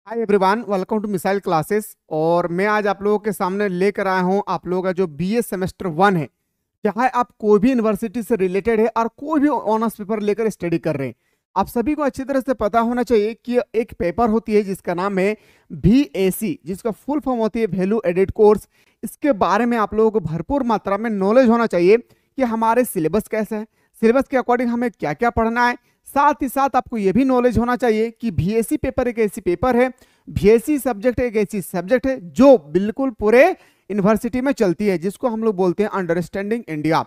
Hi everyone, welcome to missile classes. और मैं आज आप लोगों के सामने लेकर आया हूं आप लोगों का जो बीए सेमेस्टर 1 है। चाहे आप कोई भी यूनिवर्सिटी से रिलेटेड है और कोई भी ऑनर्स पेपर लेकर स्टडी कर रहे हैं, आप सभी को अच्छी तरह से पता होना चाहिए कि एक पेपर होती है जिसका नाम है बीएसी, जिसका फुल फॉर्म होती है वैल्यू एडेड कोर्स। इसके बारे में आप लोगों को भरपूर मात्रा में नॉलेज होना चाहिए कि हमारे सिलेबस कैसा है, सिलेबस के अकॉर्डिंग हमें क्या क्या पढ़ना है। साथ ही साथ आपको यह भी नॉलेज होना चाहिए कि बीएससी पेपर एक ऐसी पेपर है, बीएससी सब्जेक्ट एक ऐसी सब्जेक्ट है जो बिल्कुल पूरे यूनिवर्सिटी में चलती है, जिसको हम लोग बोलते हैं अंडरस्टैंडिंग इंडिया।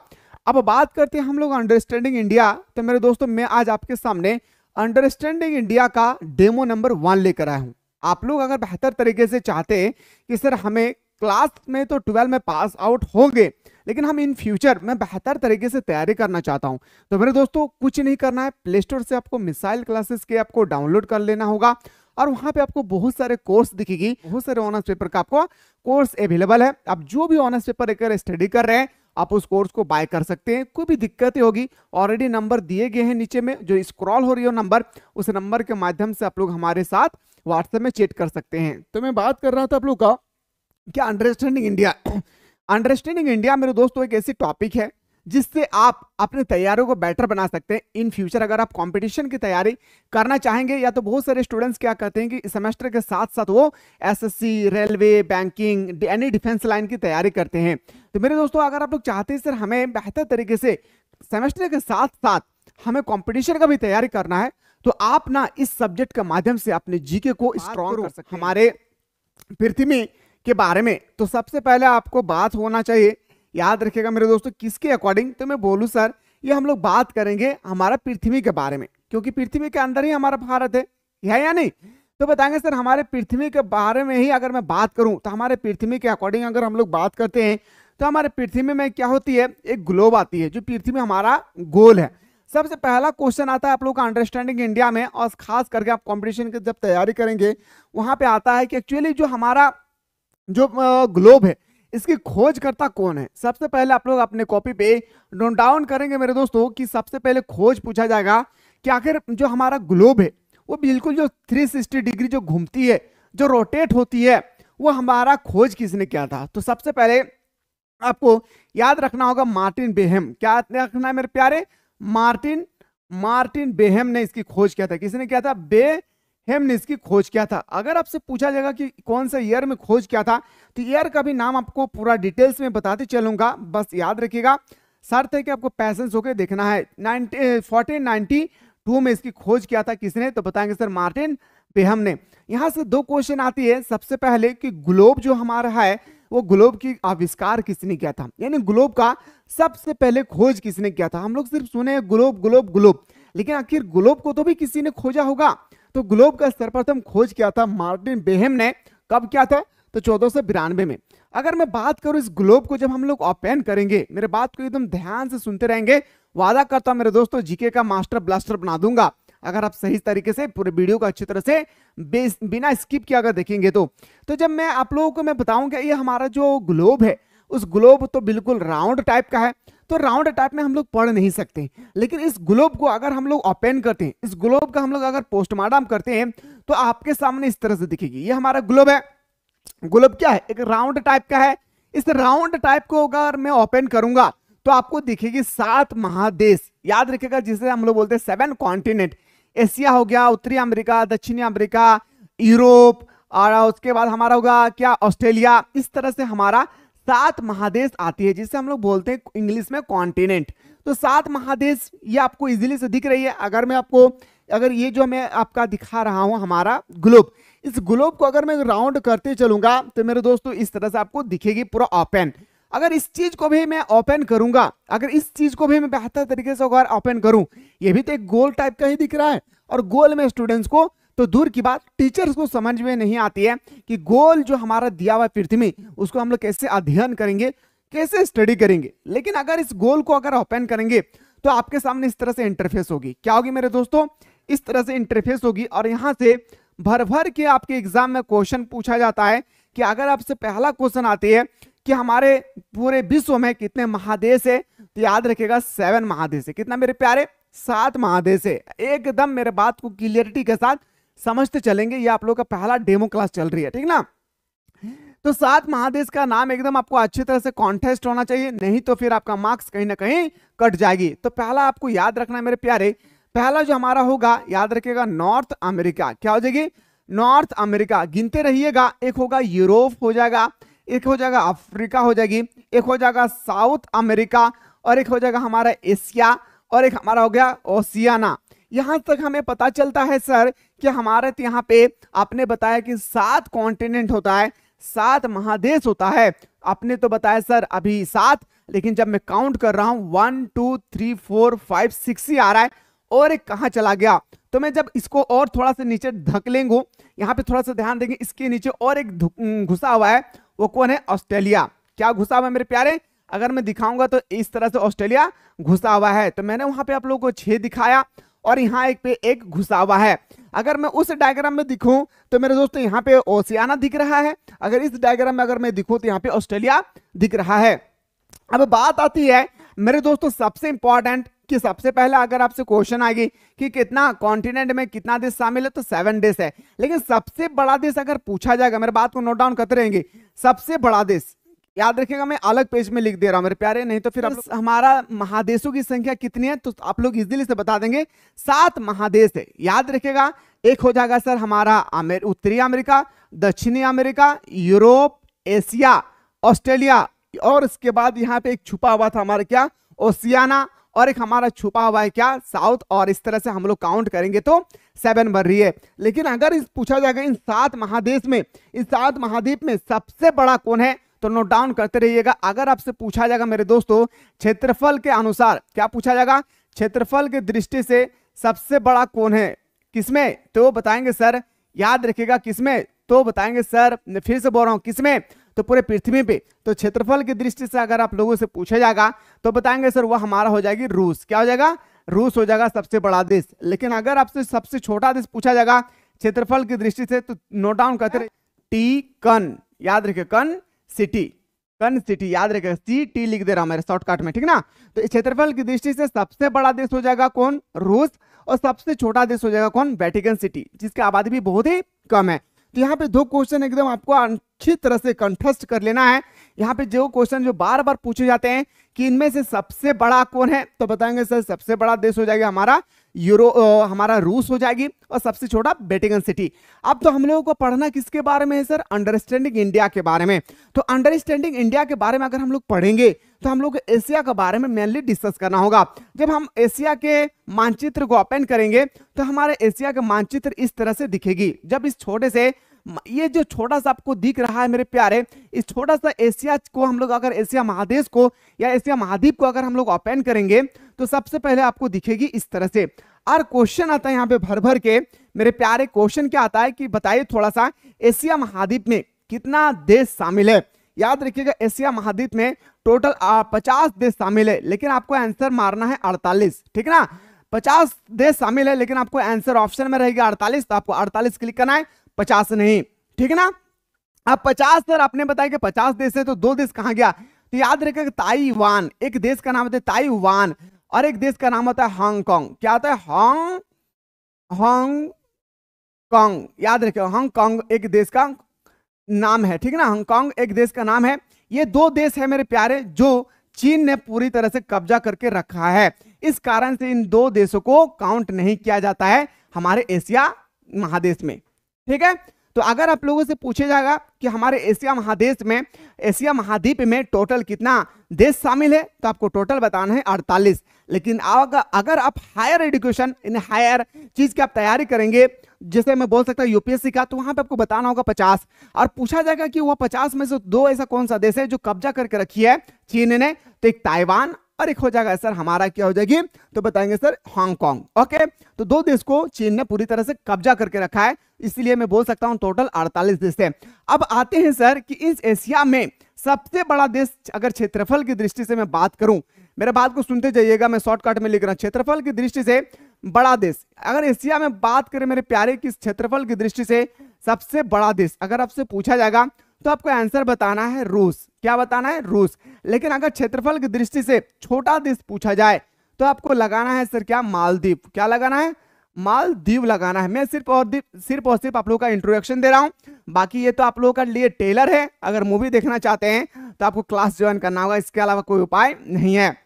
अब बात करते हैं हम लोग अंडरस्टैंडिंग इंडिया। तो मेरे दोस्तों, मैं आज आपके सामने अंडरस्टैंडिंग इंडिया का डेमो नंबर 1 लेकर आया हूं। आप लोग अगर बेहतर तरीके से चाहते हैं कि सर हमें क्लास में तो 12 में पास आउट होंगे, लेकिन हम इन फ्यूचर में बेहतर तरीके से तैयारी करना चाहता हूं, तो मेरे दोस्तों कुछ नहीं करना है। प्ले स्टोर से आपको मिसाइल क्लासेस के आपको डाउनलोड कर लेना होगा और वहां पे आपको बहुत सारे कोर्स दिखेगी, बहुत सारे ऑनर्स पेपर का आपको कोर्स अवेलेबल है। आप जो भी ऑनर्स पेपर लेकर स्टडी कर रहे हैं, आप उस कोर्स को बाय कर सकते हैं। कोई भी दिक्कत होगी, ऑलरेडी नंबर दिए गए हैं नीचे में, जो स्क्रॉल हो रही है नंबर, उस नंबर के माध्यम से आप लोग हमारे साथ व्हाट्सएप में चैट कर सकते हैं। तो मैं बात कर रहा था आप लोग का क्या अंडरस्टैंडिंग इंडिया। अंडरस्टैंडिंग इंडिया मेरे दोस्तों एक ऐसी टॉपिक है जिससे आप अपने तैयारियों को बेटर बना सकते हैं इन फ्यूचर। अगर आप कंपटीशन की तैयारी करना चाहेंगे, या तो बहुत सारे स्टूडेंट्स क्या कहते हैं कि सेमेस्टर के साथ साथ वो SSC, railway, banking, any defence line की तैयारी करते हैं। तो मेरे दोस्तों, अगर आप लोग चाहते हैं सर हमें बेहतर तरीके से सेमेस्टर के साथ साथ हमें कंपटीशन का भी तैयारी करना है, तो आप ना इस सब्जेक्ट के माध्यम से अपने जीके को स्ट्रॉन्ग कर सकते हैं। हमारे पृथ्वी के बारे में तो सबसे पहले आपको बात होना चाहिए, याद रखिएगा मेरे दोस्तों, किसके अकॉर्डिंग। तो मैं बोलूं सर, ये हम लोग बात करेंगे हमारा पृथ्वी के बारे में, क्योंकि पृथ्वी के अंदर ही हमारा भारत है या नहीं। तो बताएंगे सर हमारे पृथ्वी के बारे में ही अगर मैं बात करूं, तो हमारे पृथ्वी के अकॉर्डिंग अगर हम लोग बात करते हैं, तो हमारे पृथ्वी में क्या होती है, एक ग्लोब आती है, जो पृथ्वी में हमारा गोल है। सबसे पहला क्वेश्चन आता है आप लोग का अंडरस्टैंडिंग इंडिया में, और खास करके आप कॉम्पिटिशन की जब तैयारी करेंगे, वहां पे आता है कि एक्चुअली जो हमारा जो ग्लोब है, इसकी खोज करता कौन है। सबसे पहले आप लोग अपने कॉपी पे नोट डाउन करेंगे मेरे दोस्तों कि सबसे पहले खोज पूछा जाएगा कि आखिर जो हमारा ग्लोब है वो बिल्कुल जो 360 डिग्री जो घूमती है, जो रोटेट होती है, वो हमारा खोज किसने किया था। तो सबसे पहले आपको याद रखना होगा मार्टिन बेहम। क्या रखना है मेरे प्यारे, मार्टिन बेहम ने इसकी खोज किया था। किसने किया था, बेहम ने इसकी खोज किया था। अगर आपसे पूछा जाएगा कि कौन सा ईयर में खोज किया था, तो ईयर का भी नाम आपको पूरा डिटेल्स में बताते चलूंगा, बस याद रखिएगा। शर्त है कि आपको पैसेंस होकर देखना है। 1492 में इसकी खोज किया था किसने, तो बताएंगे सर मार्टिन बेहम ने। यहां से दो क्वेश्चन आती है। सबसे पहले कि ग्लोब जो हमारा है, वो ग्लोब की आविष्कार किसने किया था, यानी ग्लोब का सबसे पहले खोज किसने किया था। हम लोग सिर्फ सुने ग्लोब ग्लोब ग्लोब, लेकिन आखिर ग्लोब को तो भी किसी ने खोजा होगा। तो ग्लोब का सर्वप्रथम खोज किया था मार्टिन बेहम ने। कब किया था, तो 1492 में। अगर मैं बात करूं इस ग्लोब को जब हम लोग ओपन करेंगे, मेरे बात को एकदम ध्यान से सुनते रहेंगे, वादा करता हूं मेरे दोस्तों जीके का मास्टर ब्लास्टर बना दूंगा अगर आप सही तरीके से पूरे वीडियो को अच्छी तरह से बिना स्किप किया अगर देखेंगे तो जब मैं आप लोगों को मैं बताऊंगा ये हमारा जो ग्लोब है, उस ग्लोब तो बिल्कुल राउंड टाइप का है। तो राउंड टाइप में हम लोग पढ़ नहीं सकते, लेकिन इस ग्लोब को अगर हम लोग ओपन करते हैं, इस ग्लोब का हम लोग अगर पोस्टमार्टम करते हैं, तो आपके सामने इस तरह से दिखेगी। ये हमारा ग्लोब है। ग्लोब क्या है, एक राउंड टाइप का है। इस राउंड टाइप को अगर मैं ओपन करूंगा, तो आपको दिखेगी 7 महादेश। याद रखिएगा, जिसे हम लोग बोलते हैं 7 कॉन्टिनेंट। एशिया हो गया, उत्तरी अमेरिका, दक्षिणी अमेरिका, यूरोप, और उसके बाद हमारा होगा क्या, ऑस्ट्रेलिया। इस तरह से हमारा 7 महादेश आती है, जिसे हम लोग बोलते हैं इंग्लिश में कॉन्टिनेंट। तो 7 महादेश ये आपको इजीली से दिख रही है। अगर मैं आपको, अगर ये जो मैं आपका दिखा रहा हूं हमारा ग्लोब, इस ग्लोब को अगर मैं राउंड करते चलूंगा, तो मेरे दोस्तों इस तरह से आपको दिखेगी पूरा ओपन। अगर इस चीज को भी मैं ओपन करूंगा, अगर इस चीज को भी मैं बेहतर तरीके से अगर ओपन करूं, ये भी तो एक गोल टाइप का ही दिख रहा है। और गोल में स्टूडेंट्स को तो दूर की बात, टीचर्स को समझ में नहीं आती है कि गोल जो हमारा दिया हुआ पृथ्वी, उसको हम लोग कैसे अध्ययन करेंगे, कैसे स्टडी करेंगे। लेकिन अगर इस गोल को अगर ओपन करेंगे, तो आपके सामने इस तरह से इंटरफेस होगी। क्या होगी मेरे दोस्तों, इस तरह से इंटरफेस होगी। और यहां से भर भर के आपके एग्जाम में क्वेश्चन पूछा जाता है कि अगर आपसे पहला क्वेश्चन आती है कि हमारे पूरे विश्व में कितने महादेश है, तो याद रखिएगा 7 महादेश है। कितना मेरे प्यारे, 7 महादेश है। एकदम मेरे बात को क्लियरिटी के साथ समझते चलेंगे। ये आप लोग का पहला डेमो क्लास चल रही है, ठीक ना। तो 7 महादेश का नाम एकदम आपको अच्छी तरह से कॉन्टेस्ट होना चाहिए, नहीं तो फिर आपका मार्क्स कहीं ना कहीं कट जाएगी। तो पहला आपको याद रखना है मेरे प्यारे, पहला जो हमारा होगा याद रखिएगा नॉर्थ अमेरिका। क्या हो जाएगी? North America. गिनते रहिएगा, एक होगा यूरोप हो जाएगा, एक हो जाएगा अफ्रीका हो जाएगी, एक हो जाएगा साउथ अमेरिका, और एक हो जाएगा हमारा एशिया, और एक हमारा हो गया ओशियाना। यहां तक हमें पता चलता है सर कि हमारे यहाँ पे आपने बताया कि 7 कॉन्टिनेंट होता है, 7 महादेश होता है। आपने तो बताया सर अभी 7, लेकिन जब मैं काउंट कर रहा हूं 1 2 3 4 5 6 ही आ रहा है, और एक कहां चला गया। तो मैं जब इसको और थोड़ा सा नीचे धकेलेंगे, यहाँ पे थोड़ा सा ध्यान देंगे, इसके नीचे और एक घुसा हुआ है, वो कौन है? ऑस्ट्रेलिया। क्या घुसा हुआ है मेरे प्यारे? अगर मैं दिखाऊंगा तो इस तरह से ऑस्ट्रेलिया घुसा हुआ है। तो मैंने वहां पे आप लोगों को 6 दिखाया, और यहाँ एक पे एक घुसा हुआ है। अगर मैं उस डायग्राम में दिखूं तो मेरे दोस्तों यहाँ पे ओशियाना दिख रहा है, अगर इस डायग्राम में अगर मैं दिखूं तो यहाँ पे ऑस्ट्रेलिया दिख रहा है। अब बात आती है मेरे दोस्तों सबसे इंपॉर्टेंट, कि सबसे पहले अगर आपसे क्वेश्चन आएगी कि कितना कॉन्टिनेंट में कितना देश शामिल है, तो 7 देश है। लेकिन सबसे बड़ा देश अगर पूछा जाएगा, मेरे बात को नोट डाउन करते रहेंगे, सबसे बड़ा देश याद रखिएगा, मैं अलग पेज में लिख दे रहा हूं मेरे प्यारे, नहीं तो फिर आप हमारा महादेशों की संख्या कितनी है तो आप लोग इजीली से बता देंगे। 7 महादेश है, याद रखिएगा। एक हो जाएगा सर हमारा उत्तरी अमेरिका, दक्षिणी अमेरिका, यूरोप, एशिया, ऑस्ट्रेलिया, और इसके बाद यहाँ पे एक छुपा हुआ था हमारा क्या? ओशियाना, और एक हमारा छुपा हुआ है क्या? साउथ। और इस तरह से हम लोग काउंट करेंगे तो 7 बन रही है। लेकिन अगर इस पूछा जाएगा इन 7 महादेश में, इन 7 महाद्वीप में सबसे बड़ा कौन है, तो नोट डाउन करते रहिएगा। अगर आपसे पूछा जाएगा मेरे दोस्तों क्षेत्रफल के अनुसार, क्या पूछा जाएगा? क्षेत्रफल की दृष्टि से सबसे बड़ा कौन है, किसमें? तो बताएंगे सर, याद रखिएगा किसमें, तो बताएंगे सर, फिर से बोल रहा हूं किसमें, तो पूरे पृथ्वी पे। तो क्षेत्रफल की दृष्टि से अगर आप लोगों से पूछा जाएगा तो बताएंगे सर वह हमारा हो जाएगी रूस। क्या हो जाएगा? रूस हो जाएगा सबसे बड़ा देश। लेकिन अगर आपसे सबसे छोटा देश पूछा जाएगा क्षेत्रफल की दृष्टि से, तो नोट डाउन करते रहिए, टी कन, याद रखिए, कन सिटी, कन सिटी याद रखिएगा, सी टी लिख दे रहा हूं मेरे शॉर्टकट में, ठीक ना। तो क्षेत्रफल की दृष्टि से सबसे बड़ा देश हो जाएगा कौन? रूस। और सबसे छोटा देश हो जाएगा कौन? वेटिकन सिटी, जिसकी आबादी भी बहुत ही कम है। तो यहाँ पे 2 क्वेश्चन एकदम आपको अच्छी तरह से कंठस्थ कर लेना है। यहाँ पे जो क्वेश्चन जो बार बार पूछे जाते हैं कि इनमें से सबसे बड़ा कौन है, तो बताएंगे सर सबसे बड़ा देश हो जाएगा हमारा हमारा रूस हो जाएगी, और सबसे छोटा वेटिकन सिटी। अब तो हम लोगों को पढ़ना किसके बारे में है सर? अंडरस्टैंडिंग इंडिया के बारे में। तो अंडरस्टैंडिंग इंडिया के बारे में अगर हम लोग पढ़ेंगे तो हम लोग एशिया के बारे में मेनली डिस्कस करना होगा। जब हम एशिया के मानचित्र को ओपन करेंगे तो हमारे एशिया का मानचित्र इस तरह से दिखेगी। जब इस छोटे से, ये जो छोटा सा आपको दिख रहा है मेरे प्यारे, इस छोटा सा एशिया को हम लोग अगर एशिया महादेश को या एशिया महाद्वीप को अगर हम लोग ओपन करेंगे तो सबसे पहले आपको दिखेगी इस तरह से। और क्वेश्चन आता है यहाँ पे भर भर के मेरे प्यारे, क्वेश्चन क्या आता है कि बताइए थोड़ा सा एशिया महाद्वीप में कितना देश शामिल है। याद रखिएगा एशिया महाद्वीप में टोटल 50 देश शामिल है, लेकिन आपको आंसर मारना है 48, ठीक ना। 50 देश शामिल है लेकिन आपको आंसर ऑप्शन में रहेगा 48, तो आपको 48 क्लिक करना है, 50 नहीं, ठीक है ना। अब 50 सर आपने बताया कि 50 देश है, तो 2 देश कहां गया? तो याद रखिएगा ताइवान, एक देश का नाम होता है ताइवान, और एक देश का नाम होता है हांगकांग। क्या होता है? हांगकांग, याद रखिएगा हांगकांग एक देश का नाम है, ठीक है ना। हांगकांग एक देश का नाम है। ये 2 देश है मेरे प्यारे जो चीन ने पूरी तरह से कब्जा करके रखा है। इस कारण से इन 2 देशों को काउंट नहीं किया जाता है हमारे एशिया महादेश में, ठीक है। तो अगर आप लोगों से पूछे जाएगा कि हमारे एशिया महादेश में, एशिया महाद्वीप में टोटल कितना देश शामिल है, तो आपको टोटल बताना है 48। लेकिन अगर आप हायर एजुकेशन इन हायर चीज की आप तैयारी करेंगे, जैसे मैं बोल सकता हूँ यूपीएससी का, तो वहां पे आपको बताना होगा 50। और पूछा जाएगा कि वह 50 में से 2 ऐसा कौन सा देश है जो कब्जा करके रखी है चीन ने, तो एक ताइवान और एक हो जाएगा सर हमारा क्या हो जाएगी, तो बताएंगे सर हांगकांग। ओके, तो 2 देश को चीन ने पूरी तरह से कब्जा करके रखा है, इसलिए मैं बोल सकता हूं टोटल 48 देश है। अब आते हैं सर कि इस एशिया में सबसे बड़ा देश अगर क्षेत्रफल की दृष्टि से मैं बात करूं, मेरे बात को सुनते जाइएगा, मैं शॉर्टकट में लिख रहा हूं। क्षेत्रफल की दृष्टि से बड़ा देश अगर एशिया में बात करें मेरे प्यारे, किस क्षेत्रफल की दृष्टि से सबसे बड़ा देश अगर आपसे पूछा जाएगा तो आपको आंसर बताना है रूस। क्या बताना है? रूस। लेकिन अगर क्षेत्रफल की दृष्टि से छोटा देश पूछा जाए तो आपको लगाना है सर क्या? मालदीव। क्या लगाना है? मालदीव लगाना है। मैं सिर्फ और सिर्फ आप लोगों का इंट्रोडक्शन दे रहा हूं, बाकी ये तो आप लोगों का लिए टेलर है। अगर मूवी देखना चाहते हैं तो आपको क्लास ज्वाइन करना होगा, इसके अलावा कोई उपाय नहीं है।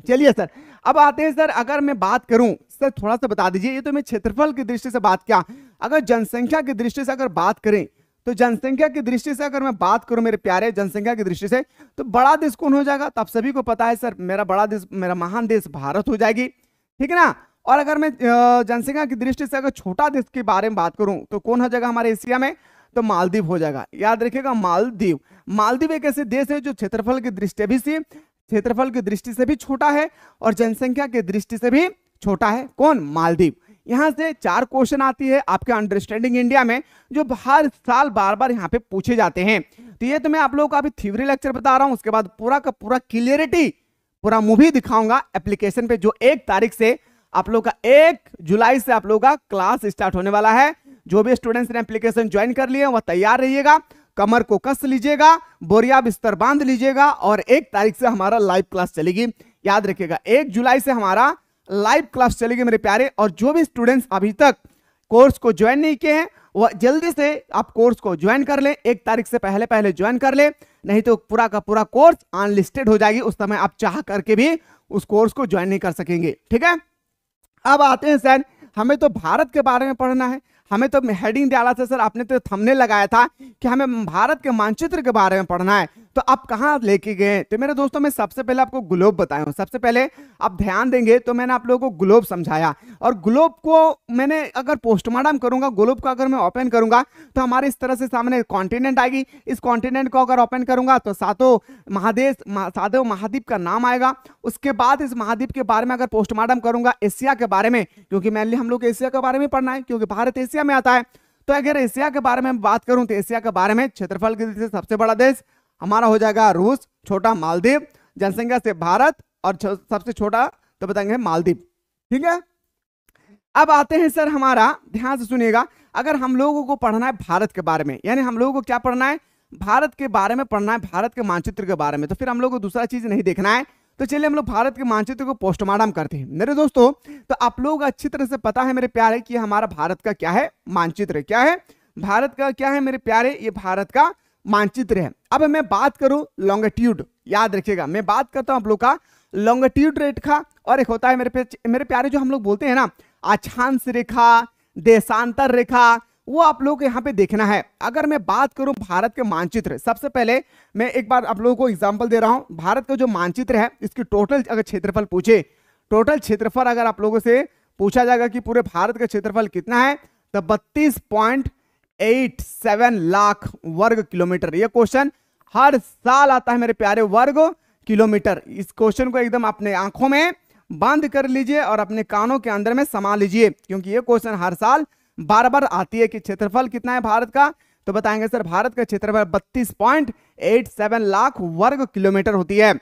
चलिए सर, अब आते हैं सर, अगर मैं बात करूं सर, थोड़ा सा बता दीजिए, ये तो मैं क्षेत्रफल की दृष्टि से बात किया, अगर जनसंख्या की दृष्टि से अगर बात करें, तो जनसंख्या की दृष्टि से अगर मैं बात करूं मेरे प्यारे, जनसंख्या की दृष्टि से तो बड़ा देश कौन हो जाएगा? तो आप सभी को पता है सर, मेरा बड़ा देश, मेरा महान देश भारत हो जाएगी, ठीक है ना। और अगर मैं जनसंख्या की दृष्टि से अगर छोटा देश के बारे में बात करूं तो कौन हो जाएगा हमारे एशिया में? तो मालदीव हो जाएगा। याद रखिएगा, मालदीव। मालदीव एक ऐसे देश है जो क्षेत्रफल की दृष्टि से भी छोटा है और जनसंख्या की दृष्टि से भी छोटा है। कौन? मालदीव। यहां से 4 क्वेश्चन आती है आपके अंडरस्टैंडिंग इंडिया में, जो हर साल बार बार यहाँ पे पूछे जाते हैं। तो ये तो मैं आप लोगों को अभी थ्योरी लेक्चर बता रहा हूं, उसके बाद पूरा का पूरा क्लियरिटी, पूरा मूवी दिखाऊंगा एप्लीकेशन पे, जो 1 तारीख से आप लोग का 1 जुलाई से आप लोग का क्लास स्टार्ट होने वाला है। जो भी स्टूडेंट्स ने एप्लीकेशन ज्वाइन कर लिए वह तैयार रहिएगा, कमर को कस लीजिएगा, बोरिया बिस्तर बांध लीजिएगा, और 1 तारीख से हमारा लाइव क्लास चलेगी। याद रखिएगा, 1 जुलाई से हमारा लाइव क्लास चलेगी मेरे प्यारे। और जो भी स्टूडेंट्स अभी तक कोर्स को ज्वाइन नहीं किए हैं वह जल्दी से आप कोर्स को ज्वाइन कर ले, 1 तारीख से पहले पहले ज्वाइन कर ले, नहीं तो पूरा का पूरा कोर्स अनलिस्टेड हो जाएगी, उस समय आप चाह करके भी उस कोर्स को ज्वाइन नहीं कर सकेंगे, ठीक है। अब आते हैं सर, हमें तो भारत के बारे में पढ़ना है, हमें तो हेडिंग डाला था सर, आपने तो थंबनेल लगाया था कि हमें भारत के मानचित्र के बारे में पढ़ना है, तो आप कहां लेके गए? तो मेरे दोस्तों, मैं सबसे पहले आपको ग्लोब बताया हूं। सबसे पहले आप ध्यान देंगे तो मैंने आप लोगों को ग्लोब समझाया, और ग्लोब को मैंने अगर पोस्टमार्टम करूंगा, ग्लोब को अगर मैं ओपन करूंगा तो हमारे इस तरह से सामने कॉन्टिनेंट आएगी। इस कॉन्टिनेंट को अगर ओपन करूंगा तो सातों महाद्वीप का नाम आएगा। उसके बाद इस महाद्वीप के बारे में अगर पोस्टमार्टम करूंगा एशिया के बारे में, क्योंकि मेनली हम लोग एशिया के बारे में पढ़ना है, क्योंकि भारत एशिया में आता है। तो अगर एशिया के बारे में बात करूं तो एशिया के बारे में क्षेत्रफल की दृष्टि से सबसे बड़ा देश हमारा हो जाएगा रूस, छोटा मालदीव, जनसंख्या से भारत, और सबसे छोटा तो बताएंगे मालदीव, ठीक है। अब आते हैं सर, हमारा ध्यान से सुनिएगा, अगर हम लोगों को पढ़ना है भारत के बारे में, यानी हम लोगों को क्या पढ़ना है? भारत के बारे में पढ़ना है, भारत के मानचित्र के बारे में, तो फिर हम लोग को दूसरा चीज नहीं देखना है। तो चलिए हम लोग भारत के मानचित्र को पोस्टमार्टम करते हैं मेरे दोस्तों। तो आप लोग अच्छी तरह से पता है मेरे प्यारे कि हमारा भारत का क्या है? मानचित्र। क्या है? भारत का क्या है मेरे प्यारे? ये भारत का मानचित्र है। अब मैं बात करूं लॉन्गिट्यूड, याद रखिएगा, मैं बात करता हूं आप लोग का लॉन्गिट्यूड रेखा, और एक होता है मेरे प्यारे जो हम लोग बोलते हैं ना अक्षांश रेखा, देशांतर रेखा, वो आप लोग को यहाँ पे देखना है। अगर मैं बात करूं भारत के मानचित्र, सबसे पहले मैं एक बार आप लोगों को एग्जांपल दे रहा हूं। भारत का जो मानचित्र है इसकी टोटल अगर क्षेत्रफल पूछे, टोटल क्षेत्रफल अगर आप लोगों से पूछा जाएगा कि पूरे भारत का क्षेत्रफल कितना है, तो 32.87 लाख वर्ग किलोमीटर। ये क्वेश्चन हर साल आता है मेरे प्यारे, वर्ग किलोमीटर। इस क्वेश्चन को एकदम अपने आंखों में बंद कर लीजिए और अपने कानों के अंदर में समा लीजिए, क्योंकि ये क्वेश्चन हर साल बार बार आती है कि क्षेत्रफल कितना है भारत का। तो बताएंगे सर भारत का क्षेत्रफल 32.87 लाख वर्ग किलोमीटर होती है।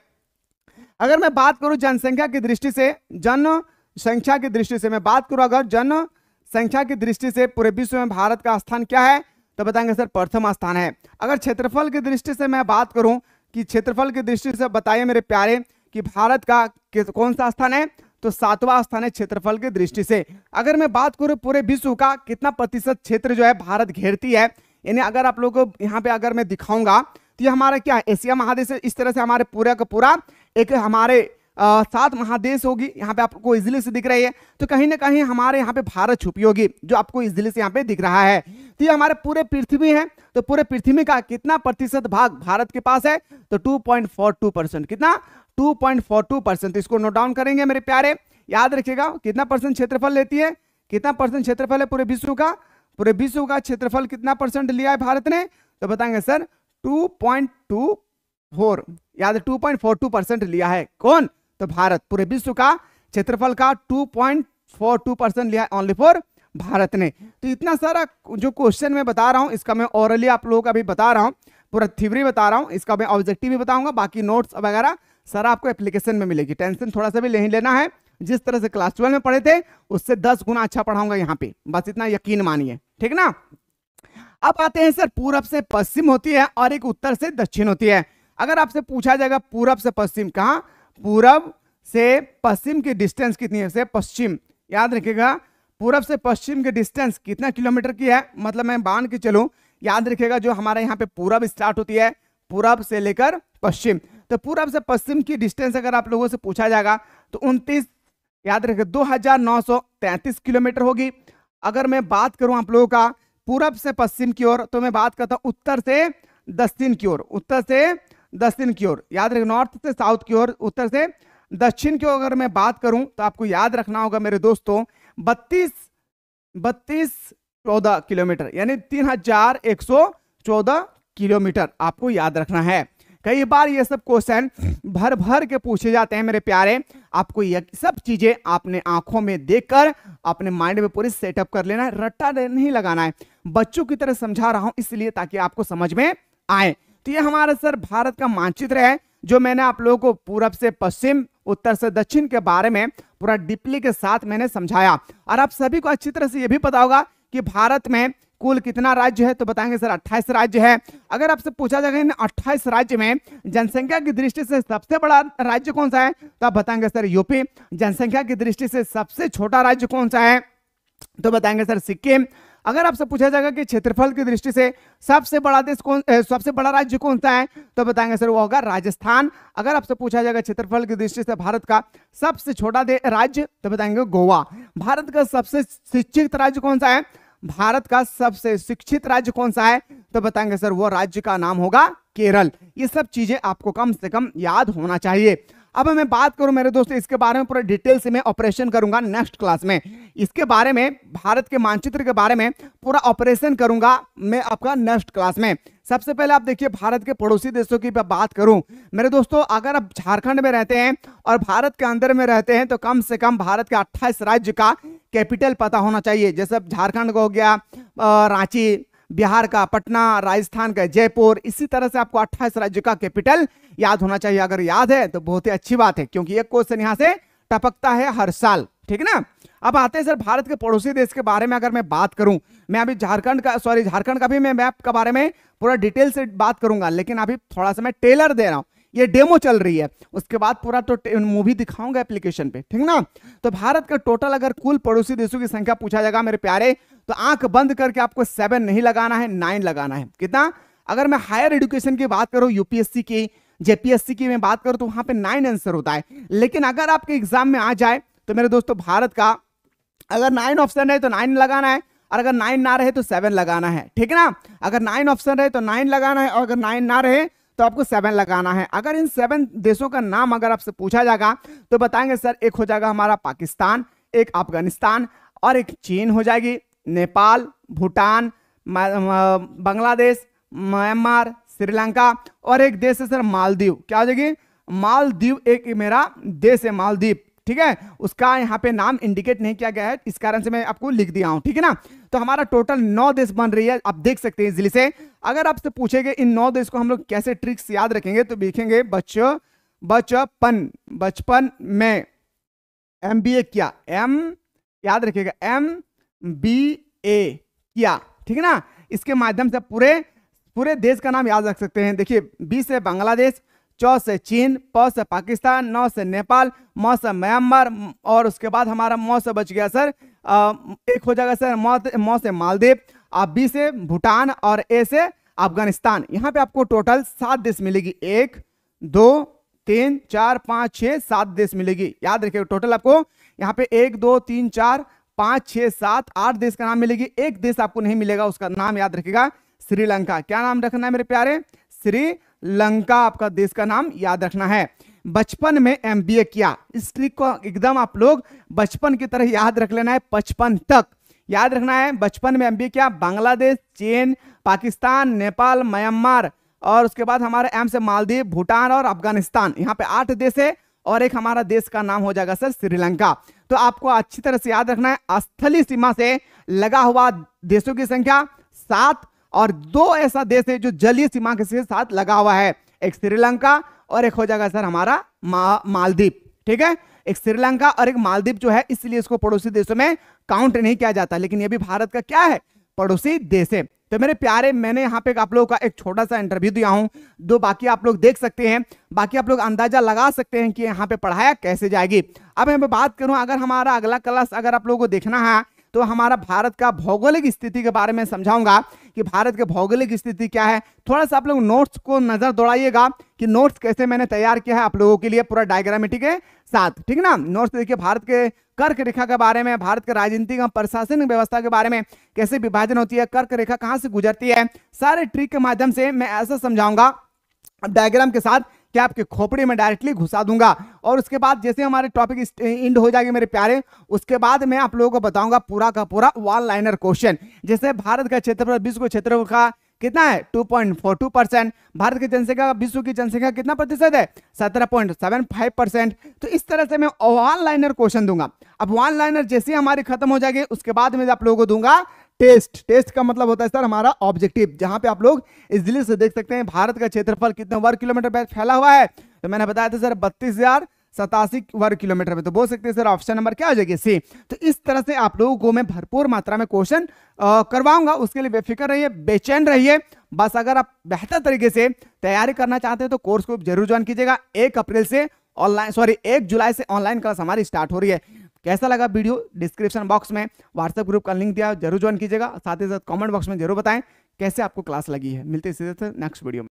अगर मैं बात करूं जनसंख्या की दृष्टि से, जनसंख्या की दृष्टि से मैं बात करूं, अगर जनसंख्या की दृष्टि से पूरे विश्व में भारत का स्थान क्या है, तो बताएंगे सर प्रथम स्थान है। अगर क्षेत्रफल की दृष्टि से मैं बात करूं कि क्षेत्रफल की दृष्टि से बताइए मेरे प्यारे कि भारत का कौन सा स्थान है, तो 7वां स्थान है क्षेत्रफल की दृष्टि से। अगर मैं बात करूं पूरे विश्व का कितना प्रतिशत क्षेत्र जो है भारत घेरती है, यानी अगर आप लोगों को यहाँ पे अगर मैं दिखाऊंगा तो ये हमारा क्या है, एशिया महादेश है। इस तरह से हमारे पूरा का पूरा एक हमारे 7 महादेश होगी, यहाँ पे आपको इजिली से दिख रही है। तो कहीं ना कहीं हमारे यहाँ पे भारत छुपी होगी जो आपको इजिली से यहाँ पे दिख रहा है। तो ये हमारे पूरे पृथ्वी है, तो पूरे पृथ्वी का कितना प्रतिशत भाग भारत के पास है, तो 2.42%। कितना? 2.42%। इसको नोट डाउन करेंगे मेरे प्यारे, याद रखिएगा कितना परसेंट क्षेत्रफल लेती है, कितना परसेंट क्षेत्रफल है पूरे विश्व का, पूरे विश्व का क्षेत्रफल कितना परसेंट लिया है भारत ने, तो बताएंगे सर 2.24, याद है 2.42% लिया है। कौन? तो भारत। पूरे विश्व का क्षेत्रफल का 2.42% लिया है ओनली फॉर भारत ने। तो इतना सारा जो क्वेश्चन मैं बता रहा हूं इसका मैं ओरली आप लोगों का भी बता रहा हूं, पूरा थ्योरी बता रहा हूं, इसका मैं ऑब्जेक्टिव भी बताऊंगा, बाकी नोट्स वगैरह सर आपको एप्लीकेशन में मिलेगी। टेंशन थोड़ा सा भी नहीं लेना है, जिस तरह से क्लास 12 में पढ़े थे उससे 10 गुना अच्छा पढ़ाऊंगा यहाँ पे, बस इतना यकीन मानिए, ठीक ना। अब आते हैं सर, पूरब से पश्चिम होती है और एक उत्तर से दक्षिण होती है। अगर आपसे पूछा जाएगा पूरब से पश्चिम, कहां? पूरब से पश्चिम की डिस्टेंस कितनी है, से पश्चिम, याद रखिएगा पूरब से पश्चिम की डिस्टेंस कितना किलोमीटर की है, मतलब मैं मान के चलूं, याद रखिएगा जो हमारे यहाँ पे पूरब स्टार्ट होती है, पूरब से लेकर पश्चिम, तो पूरब से पश्चिम की डिस्टेंस अगर आप लोगों से पूछा जाएगा तो 29, याद रखिए 2933 किलोमीटर होगी। अगर मैं बात करूं आप लोगों का पूरब से पश्चिम की ओर, तो मैं बात करता हूं उत्तर से दक्षिण की ओर, उत्तर से दक्षिण की ओर, याद रखिए नॉर्थ से साउथ की ओर, उत्तर से दक्षिण की ओर अगर मैं बात करूं तो आपको याद रखना होगा मेरे दोस्तों 3214 किलोमीटर, यानी 3114 किलोमीटर आपको याद रखना है। कई बार ये सब क्वेश्चन भर भर के पूछे जाते हैं मेरे प्यारे, आपको ये सब चीजें आपने आंखों में देखकर अपने माइंड में पूरी सेटअप कर लेना है, रट्टा नहीं लगाना है। बच्चों की तरह समझा रहा हूं इसलिए ताकि आपको समझ में आए। तो ये हमारा सर भारत का मानचित्र है जो मैंने आप लोगों को पूरब से पश्चिम, उत्तर से दक्षिण के बारे में पूरा डीपली के साथ मैंने समझाया। और आप सभी को अच्छी तरह से यह भी पता होगा कि भारत में कुल कितना राज्य है, तो बताएंगे सर 28 राज्य है। अगर आपसे पूछा जाएगा इन 28 राज्य में जनसंख्या की दृष्टि से सबसे बड़ा राज्य कौन सा है, तो आप बताएंगे सर यूपी। जनसंख्या की दृष्टि से सबसे छोटा राज्य कौन सा है, तो बताएंगे सर सिक्किम। अगर आपसे पूछा जाएगा कि क्षेत्रफल की दृष्टि से सबसे बड़ा देश कौन, सबसे बड़ा राज्य कौन सा है, तो बताएंगे सर वो होगा राजस्थान। अगर आपसे पूछा जाएगा क्षेत्रफल की दृष्टि से भारत का सबसे छोटा राज्य, तो बताएंगे गोवा। भारत का सबसे शिक्षित राज्य कौन सा है, भारत का सबसे शिक्षित राज्य कौन सा है, तो बताएंगे सर वो राज्य का नाम होगा केरल। ये सब चीजें आपको कम से कम याद होना चाहिए। अब मैं बात करूं मेरे दोस्तों इसके बारे में पूरा डिटेल से मैं ऑपरेशन करूंगा नेक्स्ट क्लास में, इसके बारे में भारत के मानचित्र के बारे में पूरा ऑपरेशन करूंगा मैं आपका नेक्स्ट क्लास में। सबसे पहले आप देखिए भारत के पड़ोसी देशों की बात करूं मेरे दोस्तों, अगर आप झारखंड में रहते हैं और भारत के अंदर में रहते हैं तो कम से कम भारत के 28 राज्य का कैपिटल पता होना चाहिए। जैसे झारखंड का हो गया रांची, बिहार का पटना, राजस्थान का जयपुर, इसी तरह से आपको 28 राज्य का कैपिटल याद होना चाहिए। अगर याद है तो बहुत ही अच्छी बात है, क्योंकि एक क्वेश्चन यहां से टपकता है हर साल, ठीक है ना। अब आते हैं सर भारत के पड़ोसी देश के बारे में अगर मैं बात करूं, मैं अभी झारखंड का भी मैं मैप के बारे में पूरा डिटेल से बात करूंगा, लेकिन अभी थोड़ा सा मैं टेलर दे रहा हूं, ये डेमो चल रही है, उसके बाद पूरा तो मूवी दिखाऊंगा एप्लीकेशन पे, ठीक ना। तो भारत का टोटल अगर कुल पड़ोसी देशों की संख्या पूछा जाएगा मेरे प्यारे, तो आंख बंद करके आपको 7 नहीं लगाना है, 9 लगाना है। कितना? अगर मैं हायर एजुकेशन की बात करूं, यूपीएससी की, जेपीएससी की मैं बात करूं, तो वहां पे 9 आंसर होता है। लेकिन अगर आपके एग्जाम में आ जाए तो मेरे दोस्तों भारत का अगर 9 ऑप्शन है तो 9 लगाना है, और अगर 9 ना रहे तो 7 लगाना है, ठीक है ना। अगर 9 ऑप्शन रहे तो 9 लगाना है, और अगर 9 ना रहे तो आपको 7 लगाना है। अगर इन 7 देशों का नाम अगर आपसे पूछा जाएगा तो बताएंगे सर एक हो जाएगा हमारा पाकिस्तान, एक अफगानिस्तान, और एक चीन हो जाएगी, नेपाल, भूटान, बांग्लादेश, म्यांमार, श्रीलंका, और एक देश है सर मालदीव। क्या हो जाएगी? मालदीव एक मेरा देश है मालदीव, ठीक है। उसका यहाँ पे नाम इंडिकेट नहीं किया गया है, इस कारण से मैं आपको लिख दिया हूं, ठीक है ना। तो हमारा टोटल 9 देश बन रही है, आप देख सकते हैं इजिली से। अगर आपसे पूछेंगे इन 9 देश को हम लोग कैसे ट्रिक्स याद रखेंगे, तो लिखेंगे बचपन में MBA किया, याद रखिएगा MBA किया, ठीक है ना। इसके माध्यम से पूरे देश का नाम याद रख सकते हैं। देखिए 20 से बांग्लादेश, 4 से चीन, 5 से पाकिस्तान, 9 से नेपाल, 9 से म्यांमार, और उसके बाद हमारा 9 से बच गया सर एक हो जाएगा सर 9 से मालदीव, 20 से भूटान, और A से अफगानिस्तान। यहाँ पे आपको टोटल 7 देश मिलेगी, 1 2 3 4 5 6 7 देश मिलेगी। याद रखिएगा टोटल आपको यहाँ पे 1 2 3 4 5 6 7 8 देश का नाम मिलेगी। एक देश आपको नहीं मिलेगा, उसका नाम याद रखिएगा श्रीलंका। क्या नाम रखना है मेरे प्यारे? श्रीलंका आपका देश का नाम याद रखना है। बचपन में MBA किया, इस ट्रिक को एकदम आप लोग बचपन की तरह याद रख लेना है, 55 तक याद रखना है। बचपन में MBA किया, बांग्लादेश, चीन, पाकिस्तान, नेपाल, म्यांमार, और उसके बाद हमारे M से मालदीव, भूटान और अफगानिस्तान। यहाँ पे 8 देश है, और एक हमारा देश का नाम हो जाएगा सर श्रीलंका। तो आपको अच्छी तरह से याद रखना है, स्थलीय सीमा से लगा हुआ देशों की संख्या 7, और 2 ऐसा देश है जो जलीय सीमा के साथ लगा हुआ है, एक श्रीलंका और एक हो जाएगा सर हमारा मालदीव, ठीक है। एक श्रीलंका और एक मालदीव जो है, इसलिए इसको पड़ोसी देशों में काउंट नहीं किया जाता, लेकिन ये भी भारत का क्या है? पड़ोसी देश है। तो मेरे प्यारे, मैंने यहाँ पे आप लोगों का एक छोटा सा इंटरव्यू दिया हूं, दो बाकी आप लोग देख सकते हैं, बाकी आप लोग अंदाजा लगा सकते हैं कि यहाँ पे पढ़ाया कैसे जाएगी। अब मैं बात करूं, अगर हमारा अगला क्लास अगर आप लोगों को देखना है तो हमारा भारत का भौगोलिक स्थिति के बारे में समझाऊंगा कि भारत के भौगोलिक स्थिति क्या है। थोड़ा सा आप लोग नोट्स को नजर दौड़ाइएगा कि नोट्स कैसे मैंने तैयार किया है आप लोगों के लिए पूरा डायग्रामेटिक के साथ, ठीक है ना। नोट्स देखिए भारत के कर्क रेखा के बारे में, भारत के राजनीतिक और प्रशासनिक व्यवस्था के बारे में, कैसे विभाजन होती है, कर्क रेखा कहां से गुजरती है, सारे ट्रिक के माध्यम से मैं ऐसा समझाऊंगा डायग्राम के साथ कि आपके खोपड़ी में डायरेक्टली घुसा दूंगा। और उसके बाद जैसे हमारे टॉपिक एंड हो जाएगी मेरे प्यारे, उसके बाद मैं आप लोगों को बताऊंगा पूरा का पूरा वन लाइनर क्वेश्चन। जैसे भारत का क्षेत्रफल, विश्व का क्षेत्रफल का कितना है 2.42%, भारत की जनसंख्या का विश्व की जनसंख्या कितना प्रतिशत है 17.75%। तो इस तरह से मैं वन लाइनर क्वेश्चन दूंगा। अब वन लाइनर जैसे हमारी खत्म हो जाएगी उसके बाद मैं आप लोगों को दूंगा टेस्ट। टेस्ट का मतलब होता है सर हमारा ऑब्जेक्टिव, जहां पे आप लोग इजीली से देख सकते हैं भारत का क्षेत्रफल कितने वर्ग किलोमीटर में फैला हुआ है। तो मैंने बताया था सर 32,087 वर्ग किलोमीटर में। तो बोल सकते हैं सर ऑप्शन नंबर क्या हो जाएगी सी। तो इस तरह से आप लोगों को मैं भरपूर मात्रा में क्वेश्चन करवाऊंगा, उसके लिए बेफिक्र रहिए, बेचैन रहिए। बस अगर आप बेहतर तरीके से तैयारी करना चाहते हैं तो कोर्स को जरूर ज्वाइन कीजिएगा। 1 जुलाई से ऑनलाइन क्लास हमारी स्टार्ट हो रही है। कैसा लगा वीडियो, डिस्क्रिप्शन बॉक्स में व्हाट्सएप ग्रुप का लिंक दिया, जरूर ज्वाइन कीजिएगा। साथ ही साथ कमेंट बॉक्स में जरूर बताएं कैसे आपको क्लास लगी है। मिलते हैं सीधे नेक्स्ट वीडियो में।